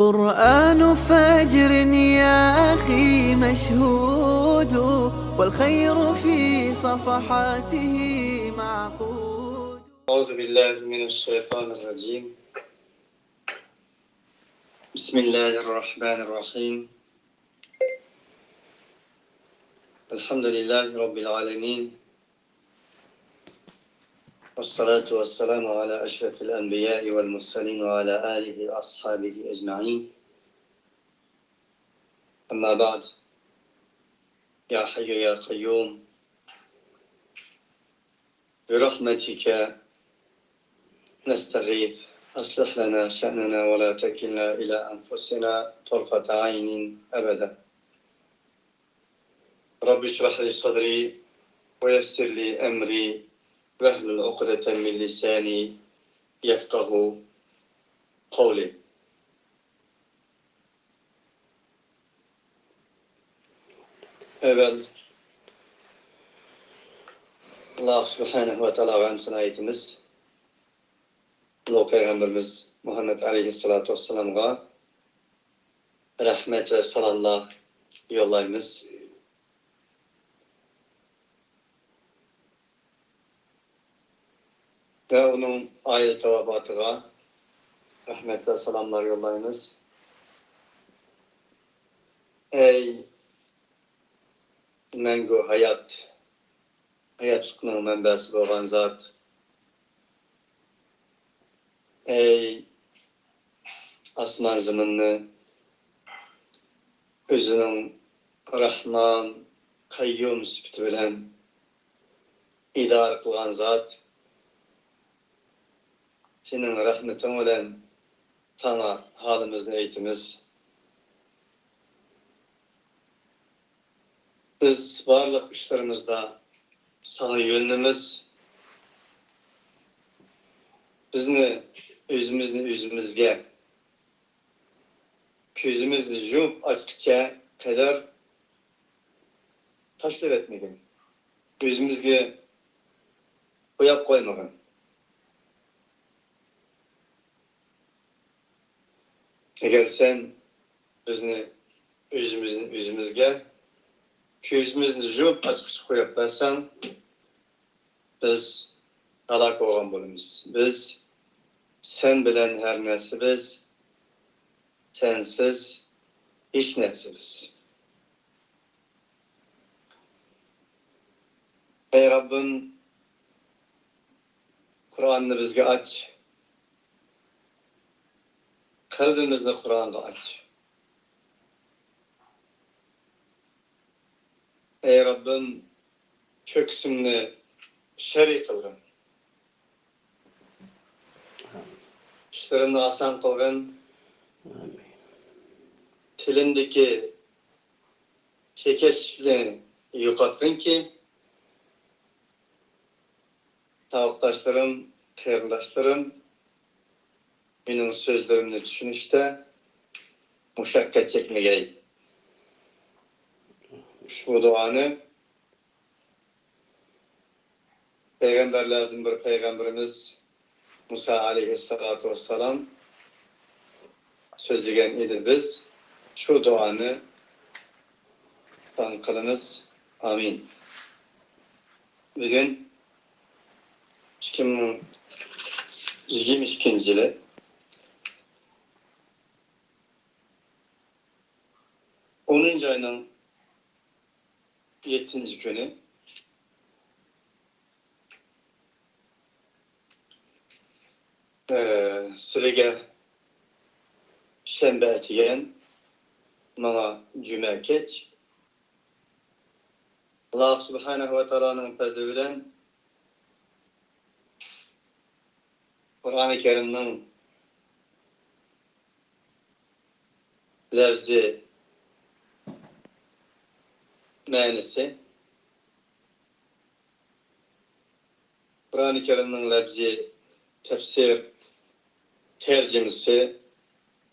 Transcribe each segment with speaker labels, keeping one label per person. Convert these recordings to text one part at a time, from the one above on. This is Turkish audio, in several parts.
Speaker 1: قرآن فجر يا أخي مشهود والخير في صفحاته معقود.
Speaker 2: أعوذ بالله من الشيطان الرجيم. بسم الله الرحمن الرحيم. الحمد لله رب العالمين. والصلاة والسلام على أشرف الأنبياء والمرسلين وعلى آله وأصحابه أجمعين. أما بعد. يا حي يا قيوم برحمتك نستغيث أصلح لنا شأننا ولا تكلنا إلى أنفسنا طرفة عين أبدا. رب اشرح لي صدري ويسر لي أمري واحلل عقدة من لساني يفقه قولي. Evvel Allah Subhanahu ve Teala Ramazan ayetimiz Ulu Peygamberimiz Muhammed Aleyhisselatü Vesselam'a rahmet ve salamlar yollayımız. Ve onun aile tevabatına rahmet ve salamlar yollayınız. Ey mengu hayat sukunun mənbəsi olan zat, ey asman zımınını özünün Rahman, Kayyum sübütü bilen idare kılan zat, senin rahmetin olan sana halimizin eğitimiz. Biz varlık işlerimizde sana yönümüz, bizni özümüzge, közümüzni yumup açıkça kadar taşlap etmegin, özümüzge koyap koymagın. Eğer sen bizni özümüzge, közümüzni yumup açıkça koyap versen, biz halak olan bolumuz. Biz sen bilen her nesimiz, sensiz hiç nesimiz. Ey Rabbim, Kur'an'ını bizge aç. Kalbimizni Kur'an'ga aç. Ey Rabbim, köksümni şer'i kılgın. İşlerini asan kılgın. Tilimdeki kekeşliğini yuqatgın ki, tavuktaşlarım, kıyırdaşlarım, benim sözlerimni düşünüşte muşakkat çekmegey. Şu duanı Peygamberlerden bir peygamberimiz Musa aleyhissalatu vesselam sözlegen idi. Biz şu duanı kılınız. Amin. Bugün 2022 yılı 10. ayının 7. günü Sülege şembe etiyen bana cüme geç. Allah Subhanahu ve Teala'nın fazlı bilen Kur'an-ı Kerim'nin lafzi manisi, Kur'an-ı Kerim'nin lafzi tefsir tercümesi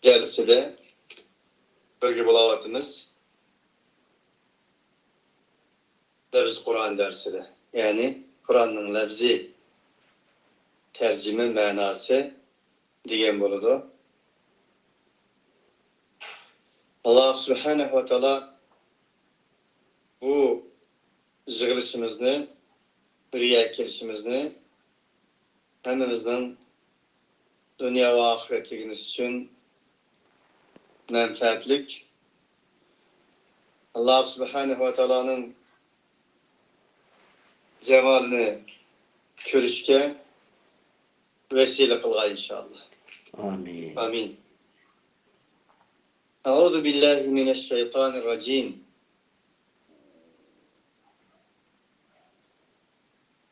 Speaker 2: dersi de bölge bulavatımız lafz Kur'an dersi de. Yani Kur'an'ın lafzi tercüme manası diyen buludu. Allah Subhanahu ve Teala bu yığılışımızı, birliğe kirişimizni hemimizden dünya ve ahiretligimiz için menfaatlik. Allah Subhanahu ve Teala'nın cemalini körüşke vesile kılgay inşallah.
Speaker 3: Amin.
Speaker 2: Amin. Euzu billahi mineşşeytanirracim.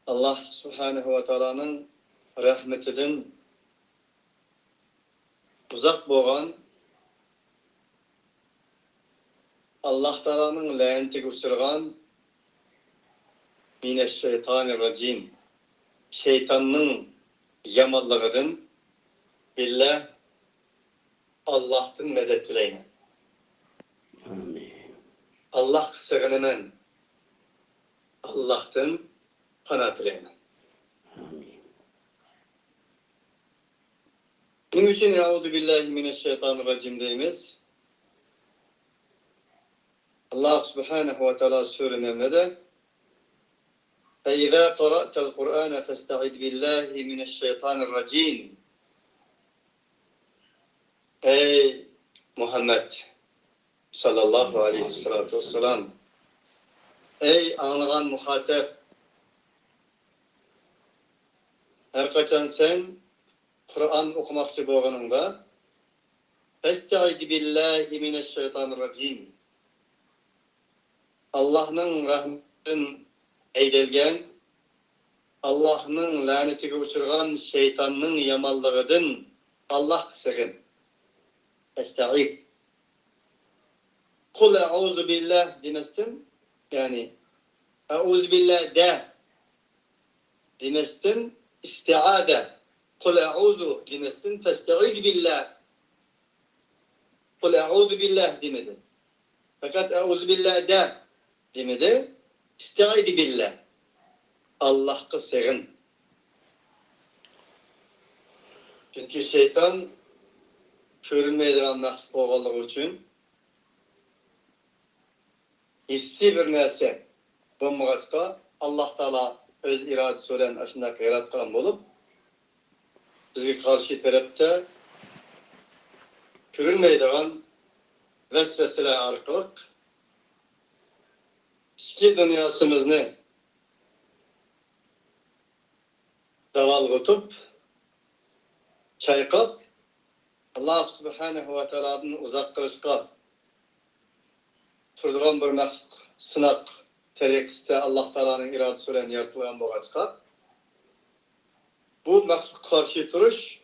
Speaker 2: Allah Subhanahu ve Teala'nın rahmetinden uzak boğan, Allah Teala'nın laneti uçurgan mineşşeytanirracim. Şeytanın yamanlığından billah Allah'tan medet dileymen.
Speaker 3: Amin.
Speaker 2: Allah sığınımen. Allah'tan pana dileymen.
Speaker 3: Amin.
Speaker 2: Bunun için Euzu billahi mineşşeytanirracim deyimiz. Allah Subhanahu ve Teala Sûre-i فَإِذَا قَرَأْتَ الْقُرْآنَ فَاسْتَعِذْ بِاللّٰهِ مِنَ الشَّيْطَانِ الرَّجِيمِ. Ey Muhammed sallallahu aleyhi ve sellem, ey anlayan muhatap, her kaçan sen Kur'an okumakçı boğanında فَاسْتَعِذْ بِاللّٰهِ مِنَ الشَّيْطَانِ الرَّجِيمِ. Allah'ın rahmetinden eydelgen, Allah'ın lanetine uçurgan şeytanın yamanlığından Allah sığın. Estaiz. Kul euzu billah demestin, yani euzu billah de demestin, istiade. Kul euzu demestin, festaiz billah. Kul euzu billah demedi. Fakat euzu billah de demedi. İstaiz billah. Allah'a sığın. Çünkü şeytan görünmeydiğin məxluq olğanlığı üçün hissi bir nerse bulmağaçqa Allah Teala öz iradesi olan aşındaki yaratkan bolup bizge karşı tarafta görünmeydiğin vesveseler arkalık iki dünyasımızı davalgıtıp çaykap Allah Subhanahu ve Teala'dan uzak kılışka turduğun bir məxluq sınak terekiste Allah Teala'nın iradesi olan yaratılan boğaçka bu məxluq karşı turuş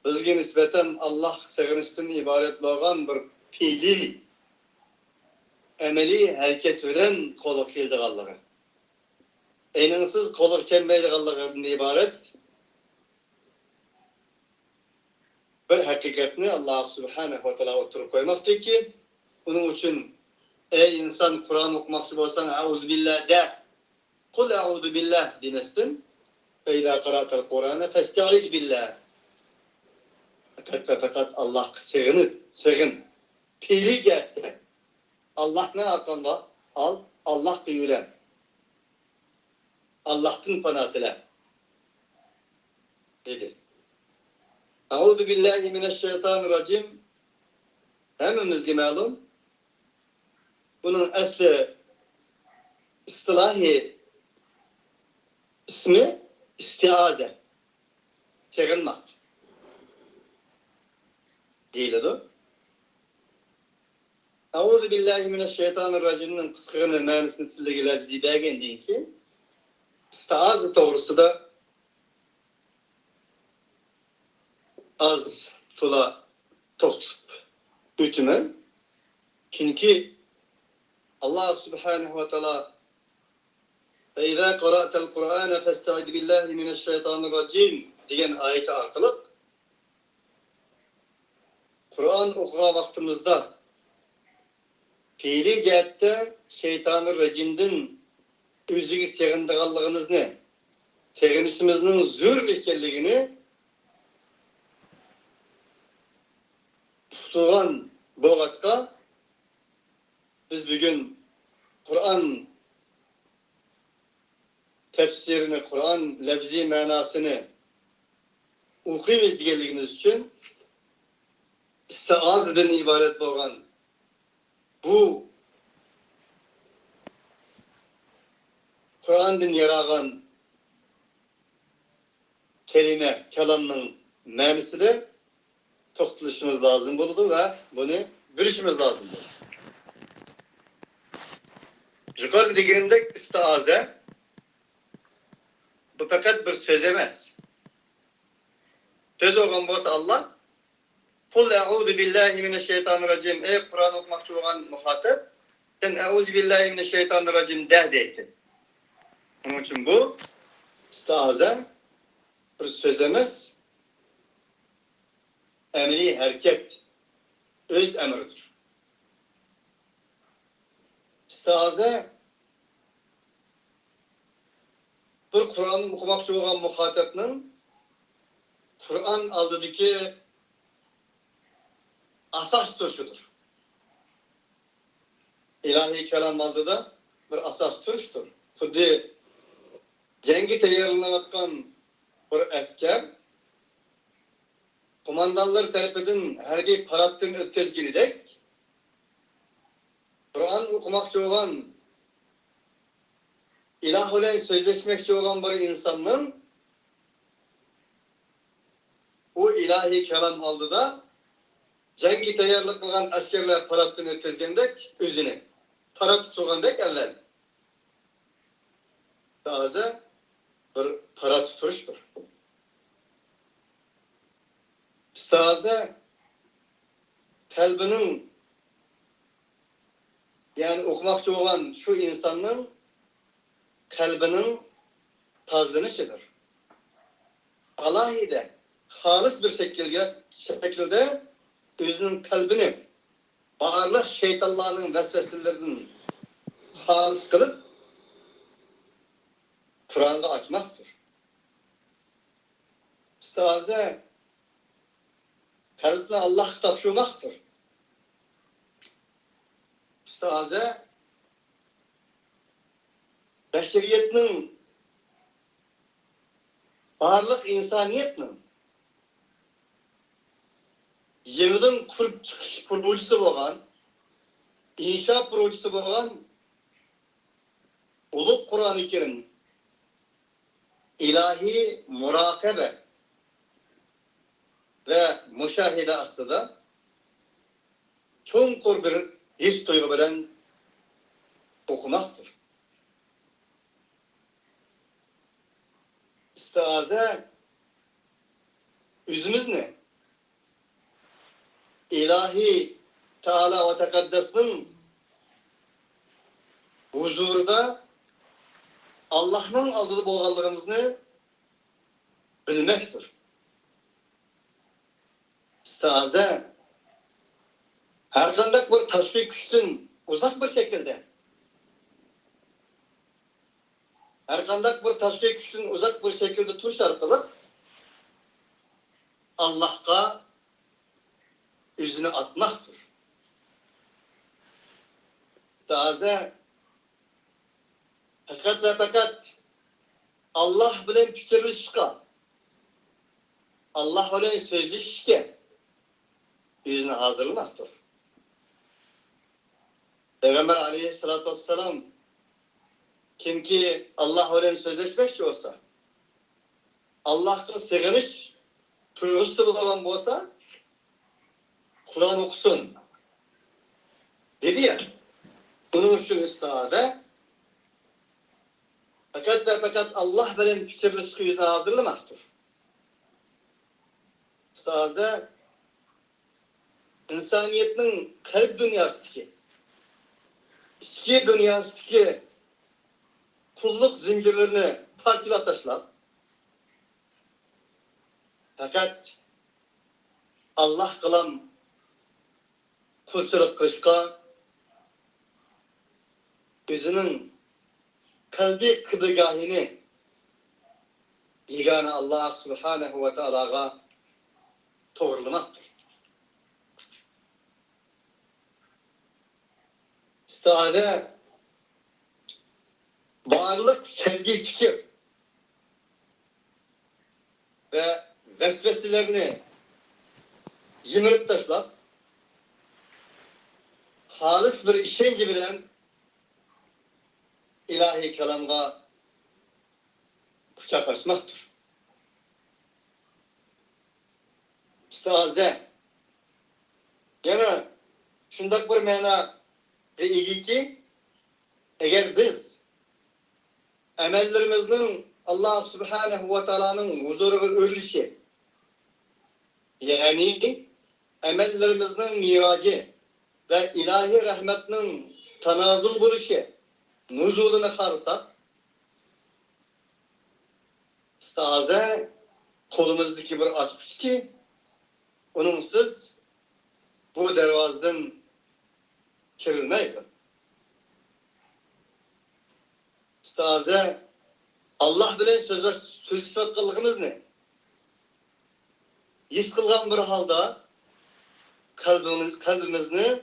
Speaker 2: bizge nispeten Allah sığınıştan ibaret boğan bir fiili emeli hareket eden kolu kildiğallığı. Eninsiz kolu kelmeydiğallığından ibaret bir hakikatini Allah Subhanahu ve Teala oturup koymaktır ki bunun için ey insan Kur'an okumakçı olsan euzu billah de. Kul euzu billah demestin. Fe izâ qara'tel Kur'ane festaiz billah. Fakat Allah sığın. Fiili cihette. Allah ne hakkında? Allah buyuran. Allah'ın panatıyla dedi. Euzu billahi mineşşeytanirracim. Hemimizge malum. Bunun asli istilahi ismi istiaze. Sığınmak. Deyildi. Euzu billahi mineşşeytanirracim'nin kıskığını ma'nisini sizlerge lafzi bergen deyin ki istiaze doğrusu da az tula toplup bütümen. Çünkü Allah Subhanahu ve Teala فَاِذَا قَرَأْتَ الْقُرْآنَ فَاسْتَعِذْ بِاللّٰهِ مِنَ الشَّيْطَانِ الرَّجِيمِ diyen ayeti arkalık Kur'an okuğa vaktimizde fiili cihette şeytanı rejimden özüge sığındığallığınızı, sığınışımızın zor ekenligini tutulan boğaçka biz bugün Kur'an tefsirini, Kur'an lafzi manasını okuymiz deganligimiz uchun istiazadan iborat bo'lgan bu Kur'an'dan yarağan kelime, kelamның ma'nisi de to'xtalishimiz lazım bo'ldi ve bunu bilishimiz lazım bo'ldi. Yukarıda deganimdek istiaza bu fakat bir söz emas. Söz olgan bo'lsa Allah Kul a'udhu billahi mineşşeytanirracim. Ey Kur'an okumakçı olan muhatap, sen a'udhu billahi mineşşeytanirracim deydi. Onun için bu istiaza bir söz emas, emri hareket, öz emridir. İstiaza bir Kur'an okumakçı olan muhatapның Kur'an aldığındaki asas turşudur. İlahi kelam aldıda bir asas turşudur. Xuddi cengi tayyorlanayotgan bir askar qo'mondonlar tarafidan harbiy paraddan o'tkazgandek Kur'an o'qimoqchi bo'lgan iloh bilan so'zlashmoqchi bo'lgan bir insonning o ilahi kelam oldida cengi tayyorlik qilgan askarlar paraddan o'tkazgandek o'zini parad tutgandek avval toza bir parad turishdir. Istiaza kalbining yani o'qimoqchi bo'lgan shu insonning kalbining tozlanishidir. Alohida xolis bir şekilde özünün kalbini barliq şeytanlarning vesveselerinden xolis qilib Kur'an'da açmaktır. İstiaza kalbine Allah tapşırmaktır. İstiaza beşeriyetinin barliq insaniyetinin yeniden kurup çıkış projesi olan, inşa projesi olan Uluk Kur'an-ı Kerim ilahi murakabe ve müşahede aslında çonkur bir his duygu bilen okumaktır. İstiaza üzümüz ne? İlahi Teala ve Tekaddes'nin huzurda Allah'ın aldığı boğallarımızı bilmektir. İstiaza her kandak bir taşkı güçtün uzak bir şekilde her kandak bir taşkı güçtün uzak bir şekilde tuş arkalık Allah'a yüzünü atmaktır. İstiaza fakat Allah bilen fikirleşke, Allah bilen sözleşke yüzüne hazırlamaktır. Peygamber aleyhissalatu vesselam kimki Allah bilen sözleşmekçi olsa, Allah'ın sığınış turgusu olan olsa, Kur'an okusun dedi ya. Bunun için istiaza fakat Allah bilen fikir rızkı yüzüne hazırlamaktır. İstiaza insaniyetin kalp dünyasındaki içki dünyasındaki kulluk zincirlerini parçalap taşlap fakat Allah kılan kulçuluk kışka özünün kalbi kıbırgahini yegane Allah Subhanahu ve Teala'ga toğrulamaktır. İstiade varlık sevgi fikir ve vesveselerini yımirip taşlap halis bir işenci bilen ilahi kelamga kucak açmaktır. İstiaze yana şundak bir mana ve ilgi ki eğer biz emellerimizin Allah Subhanahu ve Taala'nın huzuruna örülüşü yani emellerimizin miracı ve ilahi rahmetinin tanazul buluşu nuzulunu karsak istiaze kolumuzdaki bir açmış ki onunsiz bu dervazdan çevirmeydi. İstiaze Allah bilen söz kılgımız ne? His kılgan bir halda kalbimizni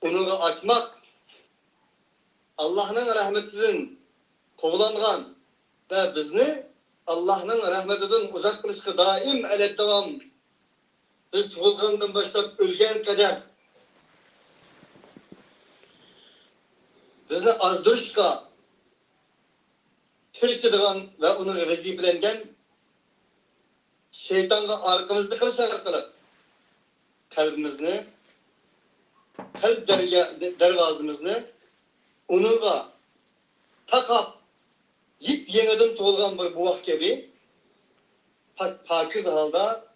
Speaker 2: onu açmak Allah'ın rahmetinden kovlangan ve bizni Allah'ın rahmetinden uzak kılışkı daim ele devam biz tuğulgandan başlayıp ölgen kadar bizni azdırışka tiriştidigan ve onu rezibilengen şeytanga arkamızda kılışarak kılıp kalbimizni kalp dervazımızını onunla takap yip yeniden tuğulgan bir buğak gibi pakiz halda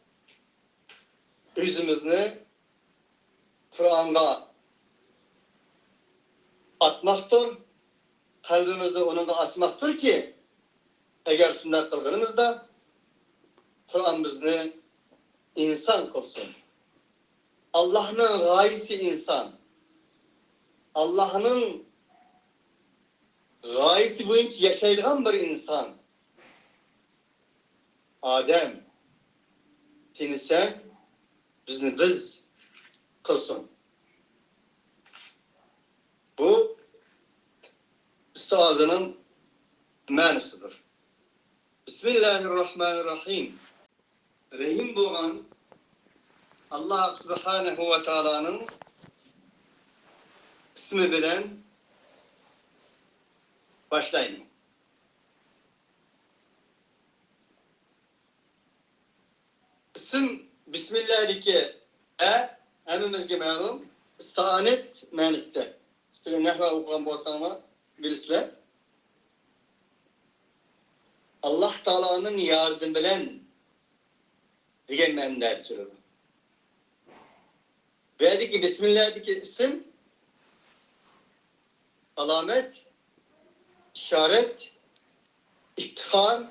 Speaker 2: yüzümüzni Kur'an'a atmaktır, kalbimizi onunla açmaktır ki eğer sünnet kılgınımızda Kur'an bizni insan kılsın. Allah'ın gayesi insan. Allah'ın gayesi boyunca yaşaydıgan bir insan. Adem tinise bizni biz kılsın. Bu istiazanın manasıdır. Bismillahirrahmanirrahim. Rahim boğan Allah Subhanahu ve Taala'nın ismi bilen başlayın. İsim Bismillah'daki hemimizge ma'lum istianet manasıdır. İşte nahva okuyan bolsanlar bilisizler. Allah Taala'nın yardım bilen degan ma'noda keladi. Bu yerdagi Bismillah'daki isim alamet, işaret, iftihar,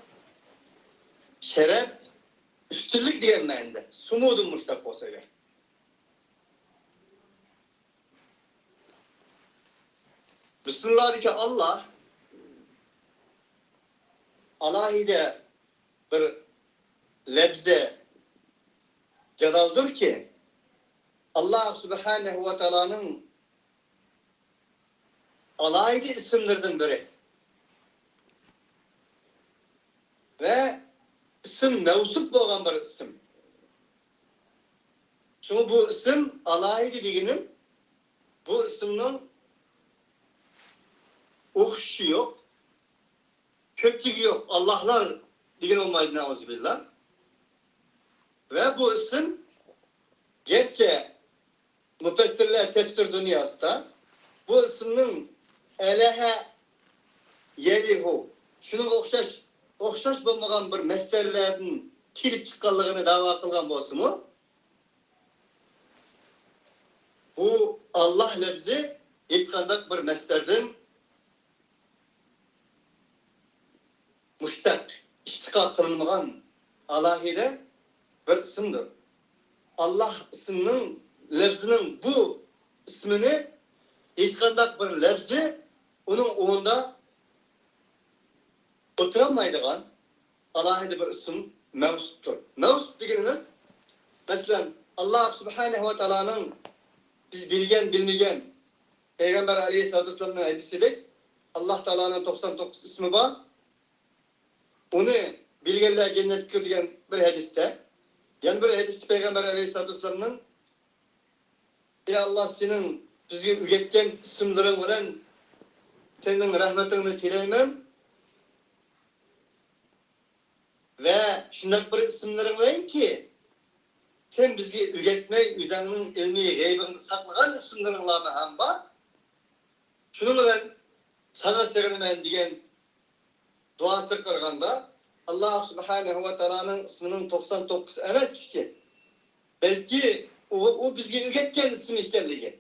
Speaker 2: şeref, üstünlük degan ma'noda. Sumudun mushtaq bo'lsa kerak. Bismillah'daki Allah alahide bir lebze celaldır ki Allah Subhanahu ve Taala'nın alahide isimlerden biri. Ve isim mevsup olan bir isim. Çünkü bu isim alahide degenim bu isimnin okşu yok, köklüğü yok. Allah'lar degen olmaydı nauzubillah. Ve bu isim gerçi müfessirler tefsir dünyasında bu ismin elehe yelihu şunun okşaş bulmagan bir meselelerden kilip çıkanlığını dava kılgan bolsa mu? Bu Allah lafzı etkandak bir meselelerden müştak, iştikak kılınmagan alahide bir isimdir. Allah isminin, lafzının bu ismini işkandak bir lafzı onun onda oturamaydıgan alahide bir isim mevsuttur. Mevsut degenimiz mesela Allah Subhanahu ve Taala'nın biz bilgen bilmegen Peygamber Aleyhisselatü Vesselam'ın hadisidir. Allah Teala'nın 99 ismi var. Onu bilgeler cennet kırılgan bir hadiste. Yani bir hadiste Peygamber Aleyhisselatü Vesselam'ın ey Allah senin bizge ügetken isimlerin bilen senin rahmetini tileymen ve şundak bir isimlerin bilen ki sen bizge ügetmek üzerinin ilmi gaybını saklagan isimlerin lama ham var. Şunun bilen sana seginemen diyen duası kırganda Allah Subhanahu ve Teala'nın isminin 99 emas ki. Belki o bizge ügetken isim ekenligi.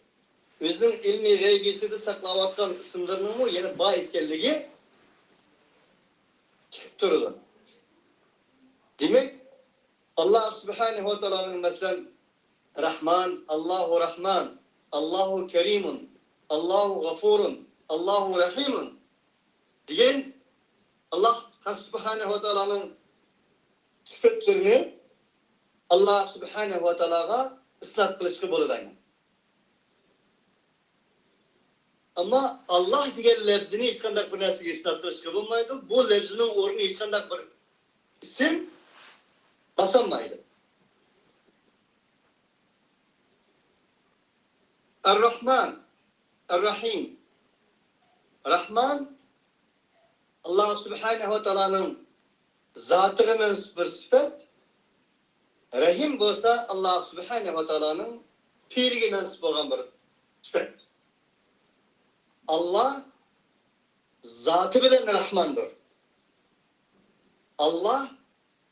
Speaker 2: Özünün ilmi gaybisini saklavatkan isimlerinin o yani bay ekenligi çıkıp durdu. Demek Allah Subhanahu ve Teala'nın mesela Rahman, Allahu Rahman, Allahu Kerimun, Allahu Gafurun, Allahu Rahimun diyen Allah Subhanahu ve Teala'nın sıfatlarını Allah Subhanahu ve Teala'ga isnat kılışkı boludan. Ama Allah diyen lafzini hiç kandak bir nesige isnat kılışkı bulmaydı. Bu lafzinin orunu hiç kandak bir isim basamaydı. Er-Rahman, Er-Rahim. Rahman, Allah Subhanahu ve Teala'nın zatına mensup bir sıfat. Rahim olsa Allah Subhanahu ve Teala'nın fiilige mensup olan bir sıfat. Allah zatı bilen Rahmandır. Allah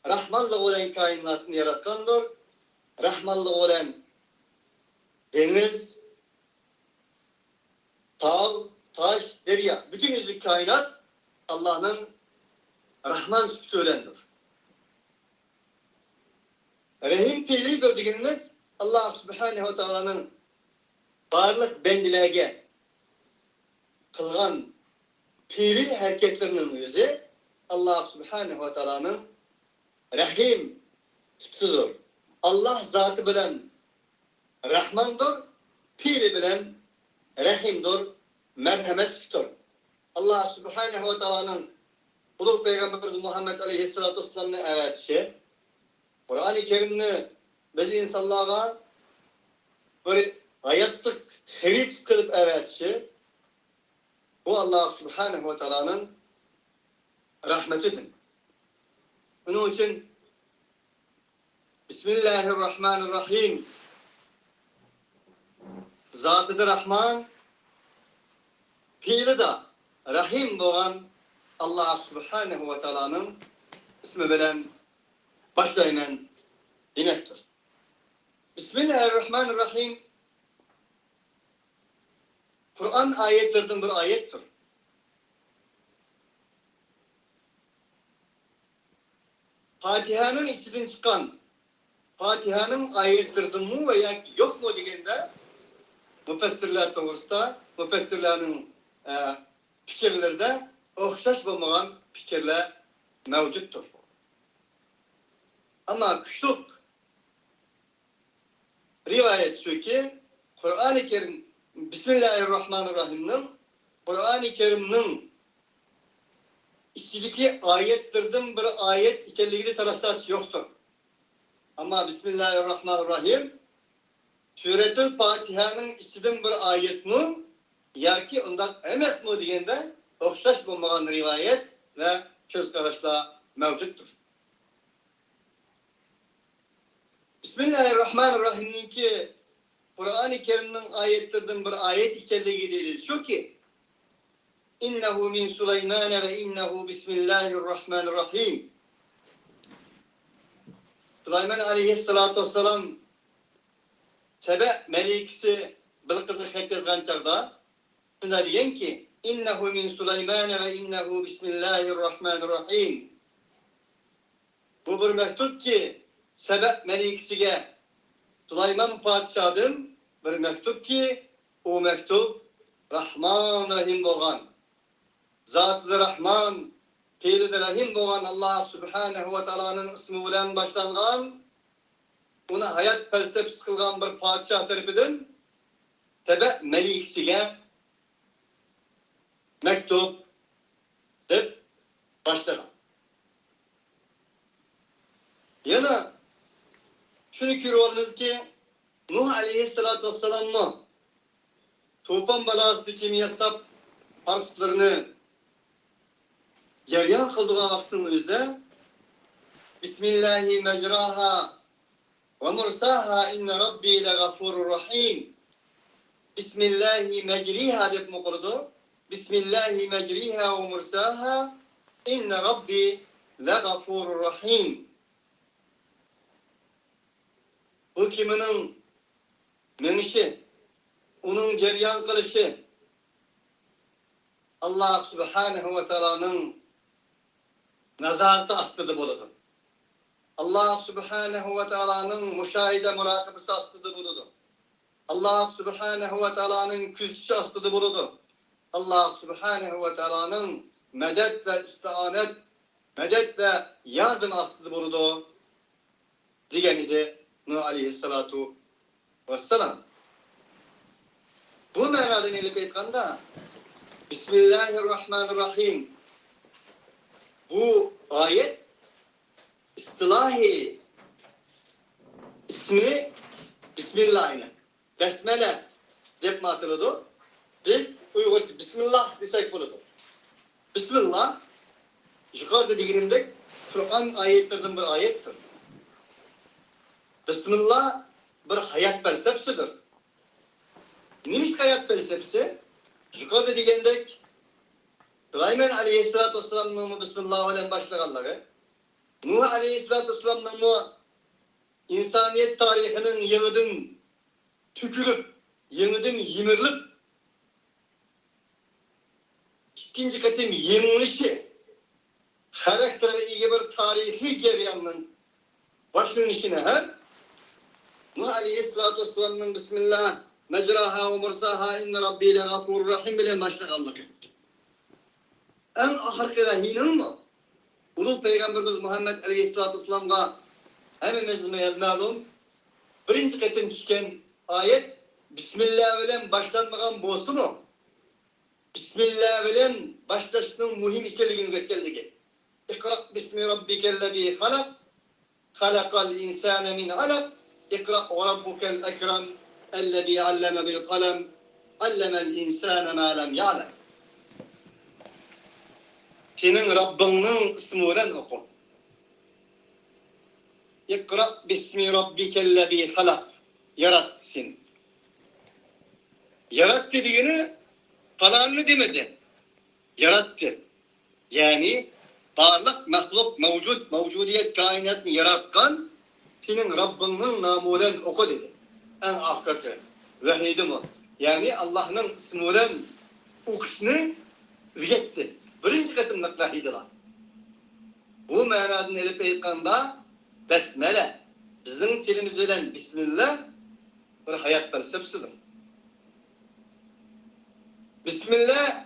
Speaker 2: Rahmanlık olan kainatını yaratkandır. Rahmanlık olan deniz, tağ, taş, derya, bütün yüzlük kainat Allah'ın Rahman sıfatı ölendir. Rahim fiili gördüğümüz Allah Subhanahu ve Teala'nın varlık bendilerge kılgan fiili hareketlerinin yüzü Allah Subhanahu ve Teala'nın Rahim sıfatıdır. Allah zatı bilen Rahmandır, fiili bilen Rahimdir, merhamet sıfatıdır. Allah Subhanahu ve Teala'nın Uluk Peygamberimiz Muhammed Aleyhisselatü Vesselam'ın öğretişi, Kur'an-ı Kerim'ni biz insanlara bir hayatlık heriç kılıp öğretişi, bu Allah Subhanahu ve Teala'nın rahmetidir. Bunun için Bismillahirrahmanirrahim Zatıdır Rahman, fiili de Rahim olan Allah Subhanahu ve Teala'nın ismi bilen başlayınan demektir. Bismillahirrahmanirrahim Kur'an ayetlerden bir ayettir. Fatiha'nın içinden çıkan Fatiha'nın ayetlerden mu veya yok mu degende müfessirler doğrusunda müfessirlerin fikirlerde okşaş bulmayan fikirler mevcuttur. Ama küçük rivayet şu ki Kur'an-ı Kerim Bismillahirrahmanirrahim'nin Kur'an-ı Kerim'nin içindeki ayetlerden bir ayet ikenliğini taraftarç yoktur. Ama Bismillahirrahmanirrahim Suretül Fatiha'nın içinden bir ayet mi ya ki ondan emes mi degende okşaş bulmayan rivayet ve söz karışlar mevcuttur. Bismillahirrahmanirrahim'in ki Kur'an-ı Kerim'in ayetlerden bir ayet ikenliği değil şu ki İnnehu min Süleyman ve innehu bismillahirrahmanirrahim. Süleyman aleyhissalatu vesselam Sebe melikisi Bilqis'i xet yazgan çağda şunda diyen ki İnnehu min Süleyman ve innehu bismillahirrahmanirrahim. Bu bir mektup ki Sebe melikisiga Süleyman padişahdan bir mektup ki o mektup Rahman Rahim bolgan. Zat-ı Rahman, Fiil-i Rahim bolgan Allah Subhanahu ve Teala'nın ismi bilen başlangan, ona hayat felsefesi kılgan bir padişah tarafından Sebe melikisiga mektup deb başlagan. Yana şunu görüyoruz ki Nuh aleyhissalatu vesselam'ın tufan balasıdaki miyasap harflerini ceryan kıldığı vaktinde Bismillahi mecraha ve mursaha inne rabbi legafurur rahim. Bismillahi mecriha deb mi okudu? Bismillahi mecriha ve mursaha inne rabbi legafurur rahim. Bu kiminin menişi, onun ceryan kılışı Allah Subhanahu ve Taala'nın nazareti astıdı buludu. Allah Subhanahu ve Taala'nın müşahide murakabısı astıdı buludu. Allah Subhanahu ve Taala'nın küzüşü astıdı buludu. Allah Subhanahu ve Taala'nın medet ve istianet, medet ve yardım astıdı buludu. Digen idi Nuh aleyhissalatu vesselam. Bu meradan elip etkanda Bismillahirrahmanirrahim. Bu ayet istilahi ismi Bismillah'ine. Besmele dep mi hatırladı? Biz Uygurca Bismillah desek buludu. Bismillah yukarıda diğerindeki Kur'an ayetlerden bir ayettir. Bismillah bir hayat felsefesidir. Neymiş hayat felsefesi? Yukarıda diğerindeki İbrahim aleyhissalatu vesselam'ın Bismillah ile başlayanları, Nuh aleyhissalatu vesselam'ın insaniyet tarihinin yeniden tükürüp, yeniden yimirilip, ikinci katım yenilişi, karaktere iyi bir tarihi cereyanın başlanışına her, Nuh aleyhissalatu vesselam'ın Bismillah, mecraha ve mursaha inne rabbi legafurur rahim ile başlayanları. En ahirki vahiyinin mi? Ulul Peygamberimiz Muhammed Aleyhisselatü Vesselam'a hemimizme malum birinci katın düşken ayet Bismillah bilen başlanmagan bolsu mu? Bismillah bilen başlaşının muhim ikiligini gösterdi. İkra bismi rabbikellezî halak halakal insâne min alak İkra ve rabbukel ekrem ellezî alleme bil kalem allemel insâne mâ lem ya'lem. Senin Rabbinin ismiyle oku. İkra bismi rabbikellezî halak. Yarat seni. Yarat dediğini falanını demedi. Yarattı. Yani varlık, mahluk, mevcudiyet kainatını yaratkan senin Rabbinin namıyla oku dedi. En ahireti. Vahiydi mi? Yani Allah'ın ismiyle okuşunu üretti. Birinci katımlık vahiydiler. Bu manadan elip aytganda besmele, bizim tilimiz bilen Bismillah bir hayat felsefesidir. Bismillah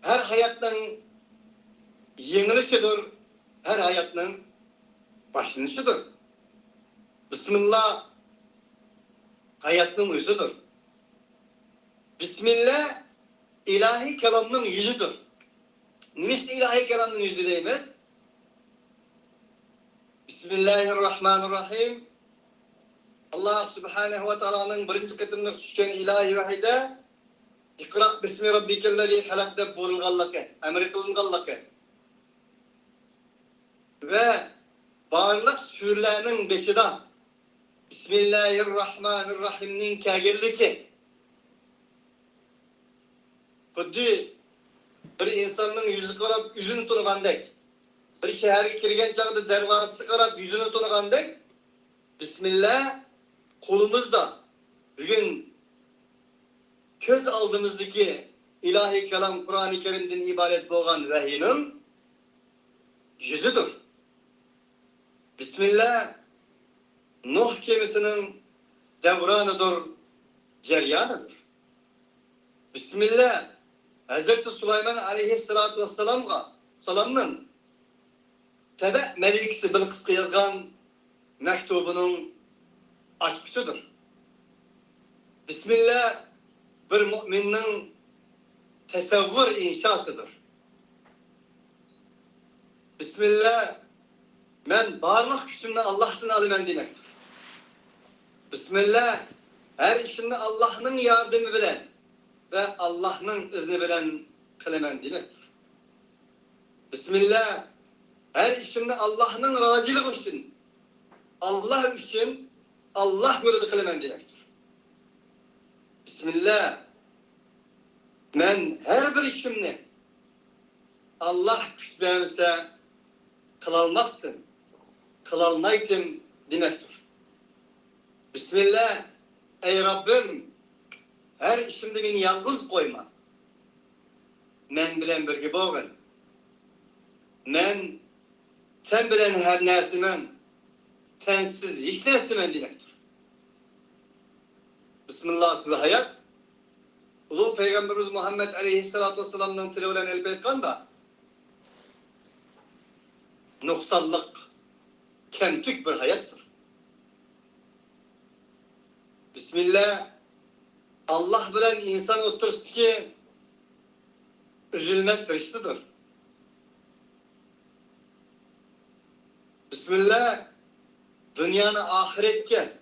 Speaker 2: her hayatın yenilişidir, her hayatın başlanışıdır. Bismillah hayatın özüdür. Bismillah ilahi kelamın yüzüdür. Nimişte ilahi kelamın yüzü değmez? Bismillahirrahmanirrahim. Allah Subhanahu ve Taala'nın birinci katında düşken ilahi vahide İkra bismi rabbikellezî halak deb buyurulganlığı, emir kılınganlığı. Ve barlıq sürülerinin beşide Bismillahirrahmanirrahim'nin kâgelliki. Kuddi bir insanın yüzü karab yüzünü tunugandek, bir şehirge kirgen çağda dervası karab yüzünü tunugandek, Bismillah kolumuzda bugün köz aldığımızdaki ilahi kelam Kur'an-ı Kerim'den ibaret boğan vahiyinin yüzüdür. Bismillah Nuh gemisinin devranıdır, ceryanıdır. Bismillah Hazreti Süleyman aleyhissalatu vesselam'ın Tebe melikisi Bilqis'e yazgan mektubunun açkıçıdır. Bismillah bir müminin tesavvur inşasıdır. Bismillah, men barlıq gücümle Allah'tan alımen demektir. Bismillah, her işimde Allah'ın yardımı bilen ve Allah'ın izni bilen kılemen demektir. Bismillah, her işimde Allah'ın razılığı için, Allah için, Allah yolunda kılemen demektir. Bismillah, men her bir işimni Allah güç verse kılalmazdım, kılalmaydım demektir. Bismillah, ey Rabbim, her işimde beni yalnız koyma. Men bilen birge boğun. Men sen bilen her nersimen, sensiz hiç nersimen demektir. Bismillah size hayat. Ulu Peygamberimiz Muhammed Aleyhisselatü Vesselam'dan tilavelen elbetkan da noksallık, kemtük bir hayattır. Bismillah, Allah bilen insan otursun ki üzülmez riştidir. Bismillah, dünyanı ahiretke,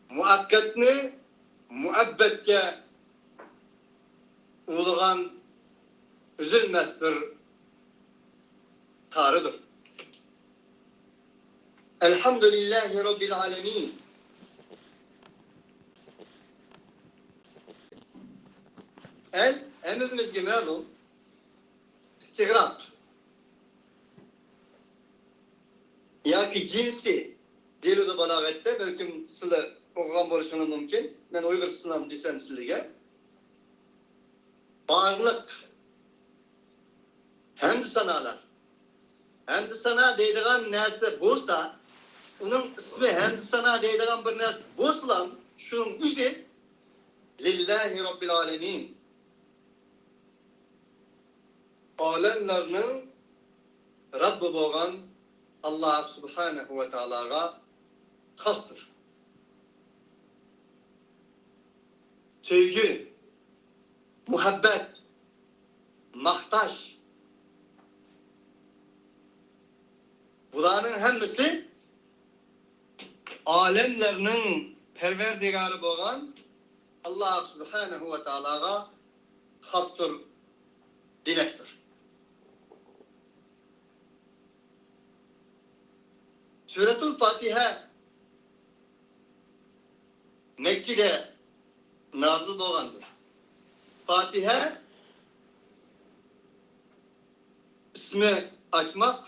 Speaker 2: muakkatni, muabbetke uluğan üzülmez bir tarıdır. Elhamdülillahi Rabbil alemin. Emrimizge ma'lum istigraq. Yaki cinsi delilu balagette belki sizler okugan boluşunuz mümkün. Ben Uygursunam desem sizlerge. Barlık hem sanalar hem sana deydiğen nerse bolsa onun ismi hem sana deydiğen bir nerse bolsa şunun üzü lillahi Rabbil alemin. Alemlerinin Rabbi boğan Allah Subhanahu ve Teala'ga kastır. Sevgi, muhabbet, mahtaş, buların hemisi alemlerinin perverdigarı boğan Allah Subhanahu ve Teala'ga kastır demektir. Suretul Fatiha Mekke'de nazil boğandır. Fatiha ismi açmak,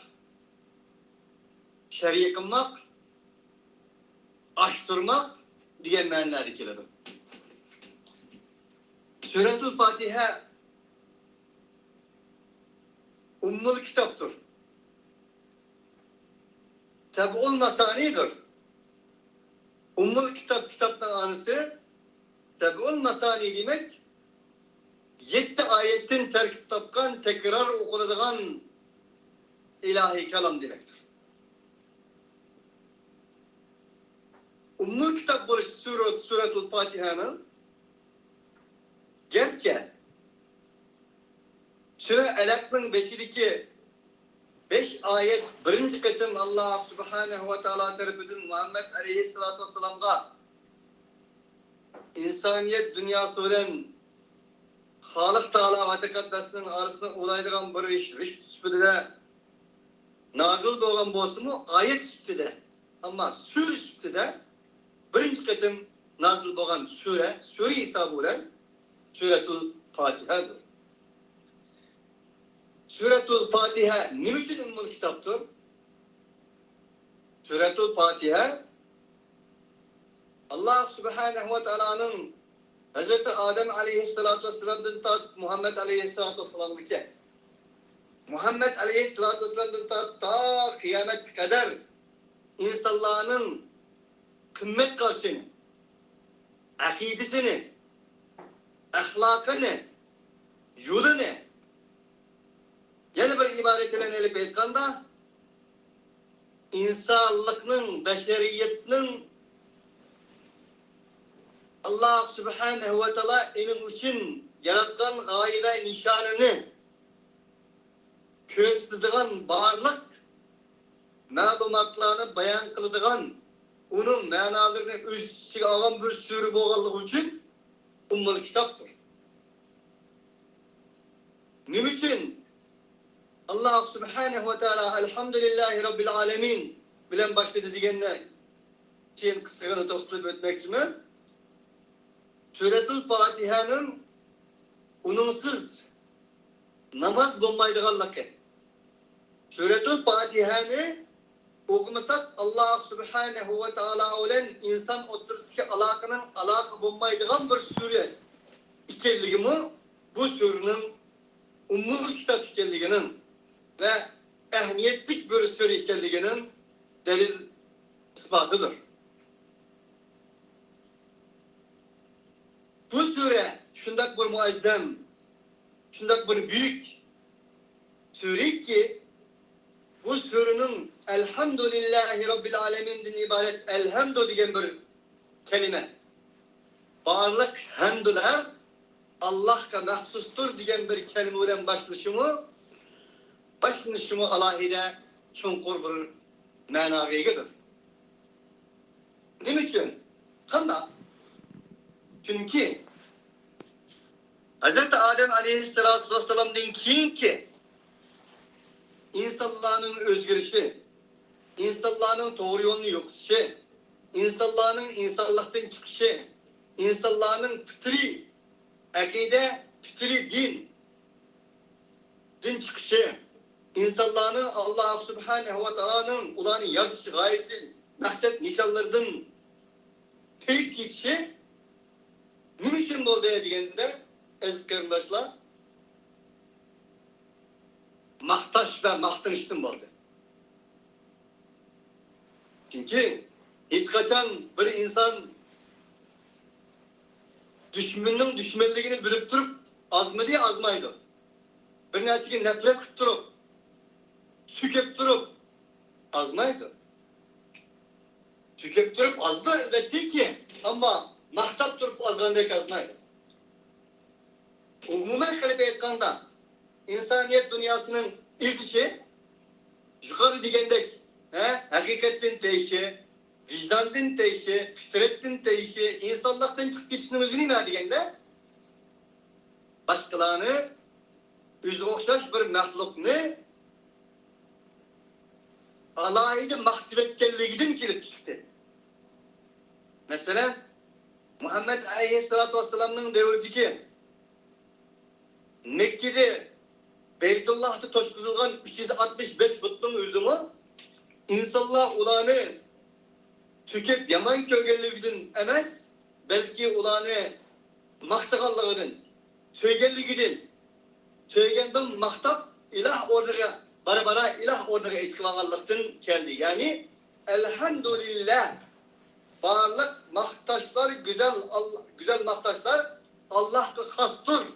Speaker 2: şer'i kılmak, açtırmak diye manalar gelir. Suretul Fatiha ummul kitaptır. Seb'ul masanidir. Ummul kitaptan anısı Seb'ul masani demek 7 ayetin terkip tapkan tekrar okuladığın ilahi kelam demektir. Ummul kitap buluş Suretul Fatiha'nın gerçi Sure El-Hak'ın 5 ayet birinci kısım Allah Subhanahu ve Teala tarafından Muhammed Aleyhisselatü Vesselam'a insaniyet dünyası bilen Halik Teala ve Tekaddesinin arasında olaydıran bir iş süpüdüde nazil boğan bolsunmu ayet süpüdüde ama sure süpüdüde birinci kısım nazil boğan sure hesabı bilen Suretul Fatiha'dır. Suretul Fatiha ne için ummul kitaptır? Suretul Fatiha Allah Subhanahu ve Teala'nın Hz. Adem Aleyhisselatü Vesselam'dan ta Muhammed Aleyhisselatü Vesselam'a geçe. Muhammed Aleyhisselatü Vesselam'dan ta kıyamet kadar insanların kımmet karşını, akidesini, ahlakını, yolunu yeni bir ibaretle elip etkanda insanlıkның, beşeriyetinin Allah Subhanahu ve Teala enin için yaratgan gaye nişanını köstüdüğün barlık ma'lumatlarını bayan kılıdığın onun manalarını öz içine alan bir sürü boğalığı için ummul kitaptır. Nim için Allah Subhanahu ve Teala elhamdülillahi Rabbil alemin bilen başladı diyenler kim kısaca toplatıp ötmek için Suretul Fatiha'nın ununsuz namaz bulmaydıganlığı. Suretul Fatiha'nı okumasak Allah Subhanahu ve Teala ile insan otururski alakı bulmaydıgan bir sure ikenligimi bu surenin ummul kitap ikenliginin ve ehemmiyetlik bir sure ikenliginin delil ispatıdır. Bu sure şundak bir muazzam, şundak bir büyük sure ki bu surenin elhamdülillahi Rabbil alemin'den ibaret elhamdü diyen bir kelime. Varlık hamdüler Allah'a mahsustur diyen bir kelimeyle başlanışımı alahide çunkur bir manaviyedir. Ne için? Kanda? Çünkü Hz. Adem aleyhissalatu vesselam'dan ki insanların özgürüşü, insanların doğru yolunu yokuşu, insanların insanlıktan çıkışı, insanların fıtri akide, fıtri din çıkışı, insanların Allah Subhanahu ve Teala'nın ulanı yaratışı gayesi, maksat nişanlardan tek geçişi ne için oldu dediğinde aziz kardeşler mahtaş ve mahtanıştım oldu. Çünkü hiç kaçan bir insan düşmanının düşmanlığını bilip durup azmadı azmaydı. Bir nesiki nefret kutturup sükep durup azmaydı. Sükep durup azdı elbette ki ama mahtap durup azgandaki azmaydı. Umumen kalıp etkanda insaniyet dünyasının ilk işi yukarı digendek hakikatin değişi, vicdanın değişi, fitretin değişi, insanlıktan çıkıp geçişinin özünü ne digende başkalarını özü okşaş bir mahlukunu alaydı mahtivetkelliğinden kilip çıktı. Mesela Muhammed Aleyhisselatü Vesselam'ın devrindeki Mekke'de Beytullah'ta toşkuzulgan 365 putun özümü insanlar ulanı tükep yaman kögelliğinden emez, belki ulanı mahtakallığından, söygelliğinden, söygenden mahtap ilah orduya, bara ilah orduya içkivanallıktan geldi. Yani elhamdülillah varlık mahtaşlar, güzel mahtaşlar Allah'a hastır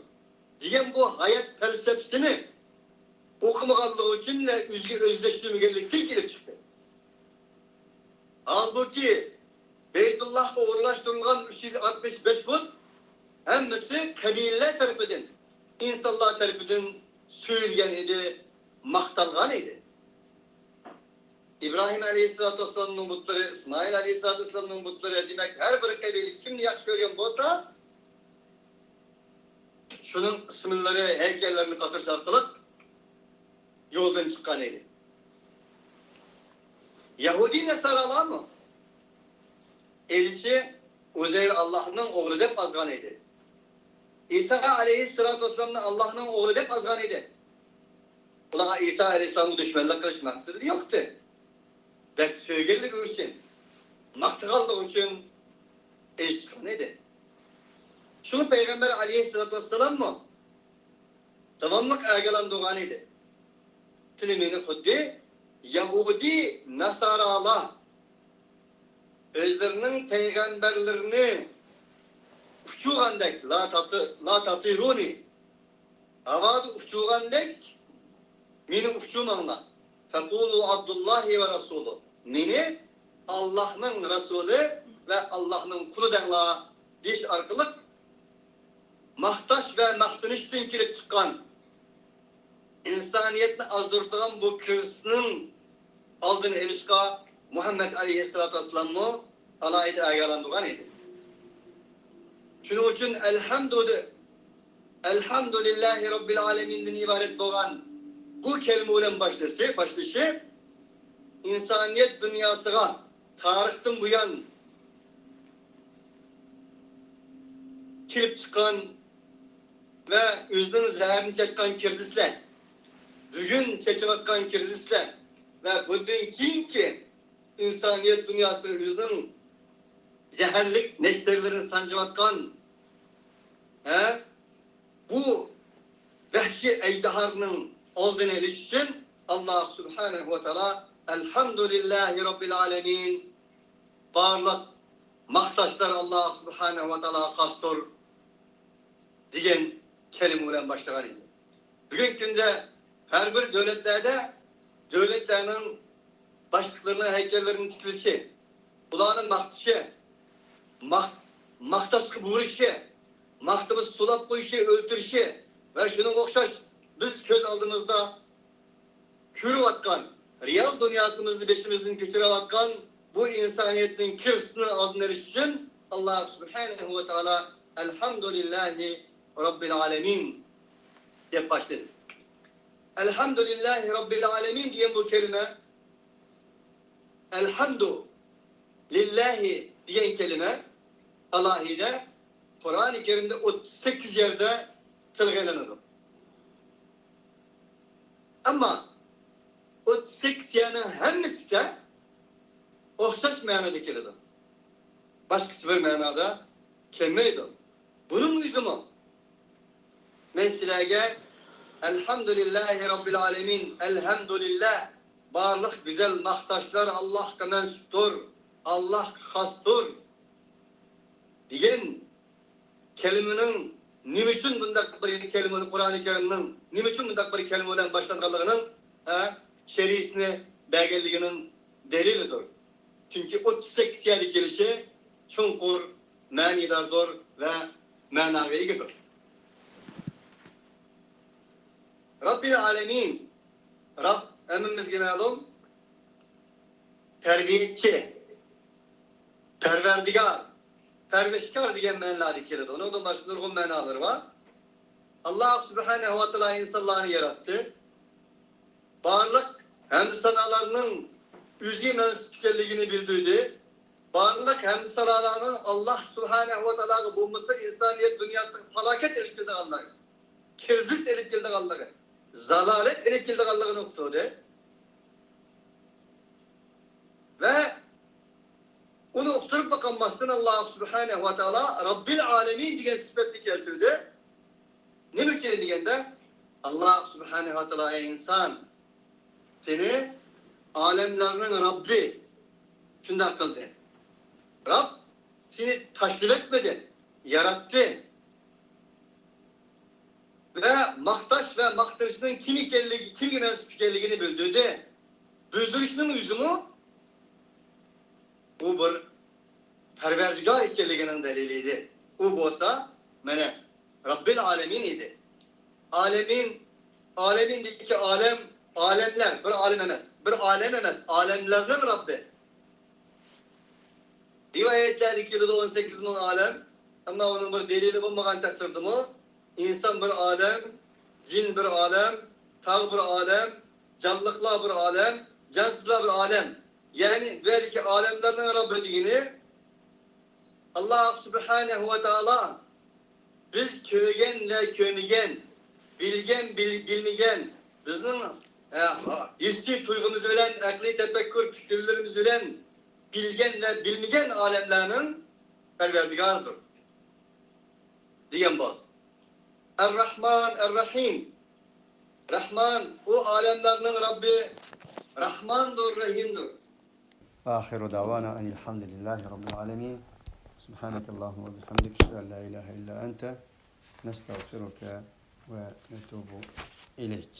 Speaker 2: diyen bu hayat felsefesini okumakallığı için de özdeştirmegenlikten gelip çıktı. Halbuki Beytullah'a uğurlaştırılan 365 put hemmesi kabileler tarafından, insanlar tarafından söyleyen idi, mahtalgan idi. İbrahim Aleyhisselatü Vesselam'ın putları, İsmail Aleyhisselatü Vesselam'ın putları demek her bir kabile kimni yaxşı görüyen olsa şunun isimleri, heykellerini katır şarkılık yoldan çıkan idi. Yahudi Nesaralar mı? Elçi Uzeyr Allah'ın oğlu dep azgan idi. İsa Aleyhisselatü Vesselam'ın Allah'ın oğlu dep azgan idi. Ulan İsa Aleyhisselam'ın düşmanla karışmaksızı yoktu. Belki söygellik için, maktıkallık için elçi neydi? Şunu Peygamber Aleyhisselatü Vesselam mı? Tamamlık ergelan doğan idi. Silimini kuddi, Yahudi Nasaralar özlerinin peygamberlerini uçuğandek la tatiruni havadı uçuğandek meni uçuğmanla fekulu Abdullahi ve Resulü meni Allah'ın Resulü ve Allah'ın kulu denla diş arkalık maqtaş ve maqtanıştan kelip çıkan insaniyetni azdırtılan bu krizning oldini olishga Muhammed Aleyhisselatü Vesselam'ı alayida agalandıgan edi. Şunun uchun elhamdülillahi Rabbil Alemin'den ibaret bo'lgan bu kelime bilan başlaşı insaniyet dünyasına tarihten bu yan kelip çıkan ve özünün zehrini çeşkan krizisler, bugün çeçivatkan krizisler ve bundan ki insaniyet dünyası özünün zehirlik neşterlerini sancıvatkan bu vahşi ejdaharının olduğunu eliş için Allah Subhanahu ve Teala elhamdülillahi Rabbil Alemin barlıq maqtaşlar Allah Subhanahu ve Teala xastır diyen kelimeyle başlayan idi. Bugün günde her bir devletlerinin başlıklarına heykellerinin tikilişi, ulanın maqtışı, maqtaşkı buğrışı, maqtımız sulap koyuşu, öldürüşü ve şunun okşaş biz köz aldığımızda kürü vatkan, real dünyasımızı beşimizden kötüre vatkan bu insaniyetin kirsini adını eriş için Allah Subhanahu ve Teala elhamdülillahi Rabbil Alemin diye başladı. Elhamdülillahi Rabbil Alemin diyen bu kelime elhamdu lillahi diyen kelime Allah'ıyla Kur'an-ı Kerim'de 38 yerde tılgılanır. Ama 38 yani hemmisi de okşaş manada kelidi. Başkası bir manada kelmeydi. Bunun yüzümü meselege elhamdülillahi Rabbil Alemin elhamdülillah barlıq güzel maqtaşlar Allah'a mensuptur, Allah xastır diyen kelimenin nima uchun bundak bir kelimeni Kur'an-ı Kerim'nin nima uchun bundak bir kelime bilan başlanganligining şeriisini belgeliginin delilidir. Çünkü 38 yerde kelişi çunqur, manidardır ve managa egidir. Rabbil Alemin Rab emimizge ma'lum terbiyetçi, perverdigar, perveşkar diyen manaları kelidi. Onun başka nurgun manaları var. Allah Subhanahu ve Teala insanlarını yarattı. Barlıq hem sanalarının üzgü mensupkelliğini bildirdi. Barlıq hem sanalarının Allah Subhanahu ve Teala'nın bulması insaniyet dünyasının felaket elip geldi Allah'ı. Kirzis elip geldi Allah'ı. Zalalet elip geldi Allah'ı noktadı. Ve onu oturup bakanmasından Allah Subhanahu ve Teala Rabbil Alemin diyen sıfatını getirdi. Ne mümkün diyende Allah Subhanahu ve Teala ey insan seni alemlerinin Rabbi şundan kıldı. Rab seni taşrif etmedi, yarattı. Ve maqtaş ve maqtırışının kim mensupkelliğini bildirdi. Bildirişinin yüzümü bu bir perverdigar ikkeliginin deliliydi. O bolsa mene Rabbil Alemin idi. Alemindeki alemler bir alem emas. Bir alem emas. Alemlerden Rabbi. Rivayetlerde kelidi 18 bin alem. Ama onun bir delili bulmagan takdirde mi? İnsan bir alem, cin bir alem, tağ bir alem, canlıklar bir alem, cansızlar bir alem. Yani belki alemlerden Rabbi diyeni Allah Subhanahu ve Teala biz königen, bilgen, bilmegen, bizim hissi tuygumuz bilen, akli tefekkür fikirlerimiz bilen bilgen ve bilmegen alemlerinin perverdigarıdır. Diyen bu. Er-Rahman, Er-Rahim. Rahman, o alemlerinin Rabbi Rahmandır, Rahim'dir.
Speaker 4: آخر دعوانا أن الحمد لله رب العالمين سبحانك اللهم وبحمدك أشهد أن لا إله إلا أنت نستغفرك ونتوب إليك